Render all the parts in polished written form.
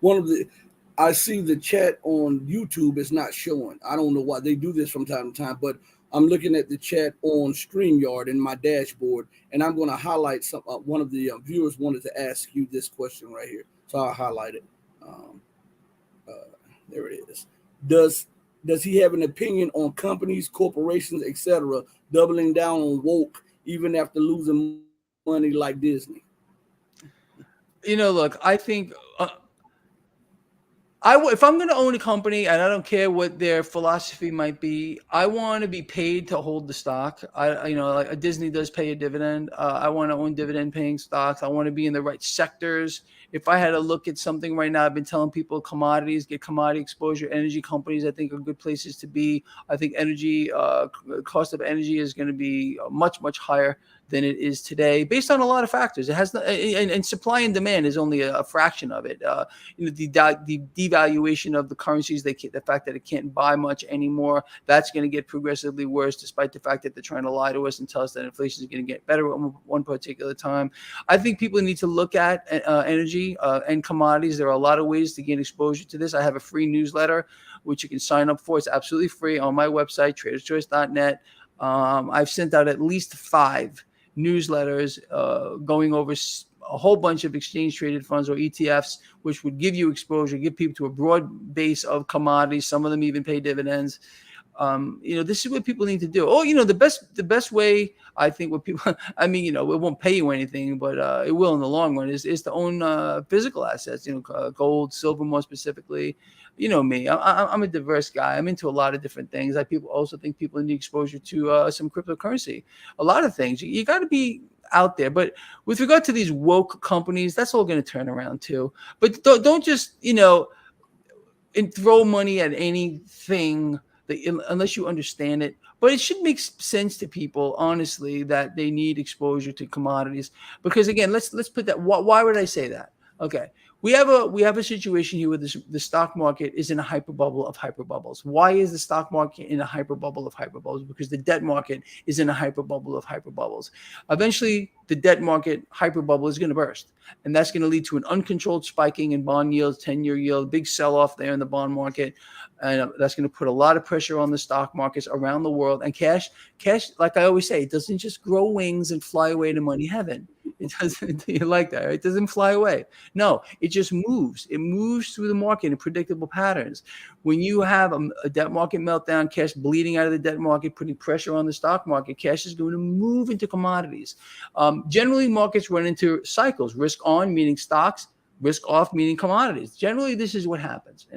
one of the I see the chat on YouTube is not showing. I don't know why they do this from time to time, but I'm looking at the chat on StreamYard in my dashboard, and I'm going to highlight some. One of the viewers wanted to ask you this question right here, so I'll highlight it. Um, there it is. Does does he have an opinion on companies, corporations, etc., doubling down on woke even after losing money like Disney? Look, I think if I'm going to own a company, and I don't care what their philosophy might be, I want to be paid to hold the stock. Like Disney does pay a dividend. I want to own dividend paying stocks. I want to be in the right sectors. If I had to look at something right now, I've been telling people commodities, get commodity exposure. Energy companies, I think, are good places to be. I think energy, cost of energy is going to be much, much higher than it is today, based on a lot of factors. It has, and supply and demand is only a fraction of it. The devaluation of the currencies, the fact that it can't buy much anymore, that's going to get progressively worse, despite the fact that they're trying to lie to us and tell us that inflation is going to get better at one particular time. I think people need to look at energy and commodities. There are a lot of ways to gain exposure to this. I have a free newsletter, which you can sign up for. It's absolutely free on my website, traderschoice.net. I've sent out at least 5 newsletters going over a whole bunch of exchange traded funds or ETFs, which would give you exposure, give people to a broad base of commodities. Some of them even pay dividends. This is what people need to do. Oh, the best way, I think, what people, I mean, it won't pay you anything, but it will in the long run, is to own physical assets, gold, silver, more specifically. You know me, I'm a diverse guy. I'm into a lot of different things. I people also think people need exposure to some cryptocurrency, a lot of things. You got to be out there. But with regard to these woke companies, that's all going to turn around too. But don't just, and throw money at anything unless you understand it. But it should make sense to people, honestly, that they need exposure to commodities. Because again, let's put that. Why would I say that? Okay, we have a situation here where the stock market is in a hyperbubble of hyperbubbles. Why is the stock market in a hyperbubble of hyperbubbles? Because the debt market is in a hyperbubble of hyperbubbles. Eventually, the debt market hyperbubble is going to burst, and that's going to lead to an uncontrolled spiking in bond yields, 10-year yield, big sell-off there in the bond market, and that's going to put a lot of pressure on the stock markets around the world. And cash, like I always say, it doesn't just grow wings and fly away to money heaven. It doesn't. You like that? Right? It doesn't fly away. No, it just moves. It moves through the market in predictable patterns. When you have a debt market meltdown, cash bleeding out of the debt market, putting pressure on the stock market, cash is going to move into commodities. Generally, markets run into cycles: risk on, meaning stocks; risk off, meaning commodities. Generally, this is what happens,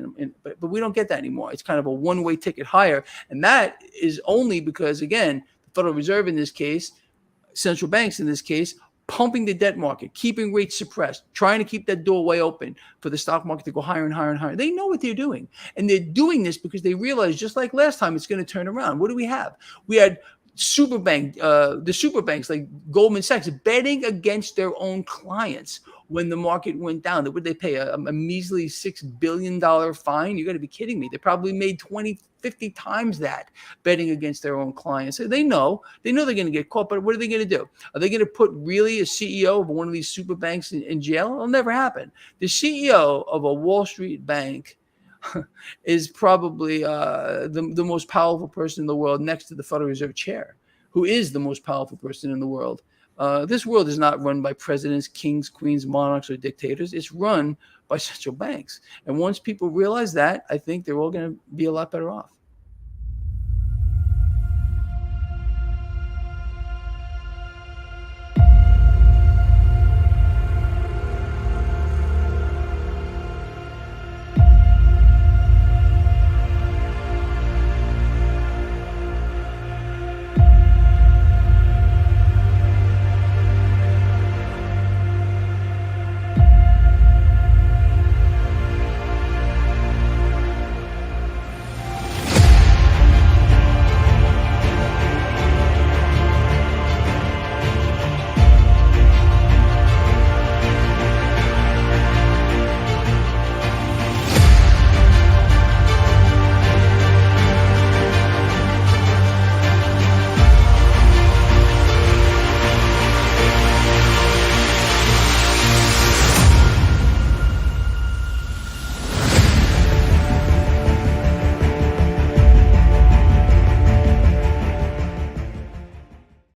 but we don't get that anymore. It's kind of a one-way ticket higher, and that is only because, again, the Federal Reserve in this case, central banks in this case, pumping the debt market, keeping rates suppressed, trying to keep that doorway open for the stock market to go higher and higher and higher. They know what they're doing. And they're doing this because they realize, just like last time, it's going to turn around. What do we have? We had the super banks like Goldman Sachs betting against their own clients when the market went down. Would they pay a measly $6 billion fine? You got to be kidding me. They probably made 20, 50 times that betting against their own clients. So they know they're going to get caught, but what are they going to do? Are they going to put really a CEO of one of these super banks in jail? It'll never happen. The CEO of a Wall Street bank is probably the most powerful person in the world, next to the Federal Reserve chair, who is the most powerful person in the world. This world is not run by presidents, kings, queens, monarchs, or dictators. It's run by central banks. And once people realize that, I think they're all going to be a lot better off.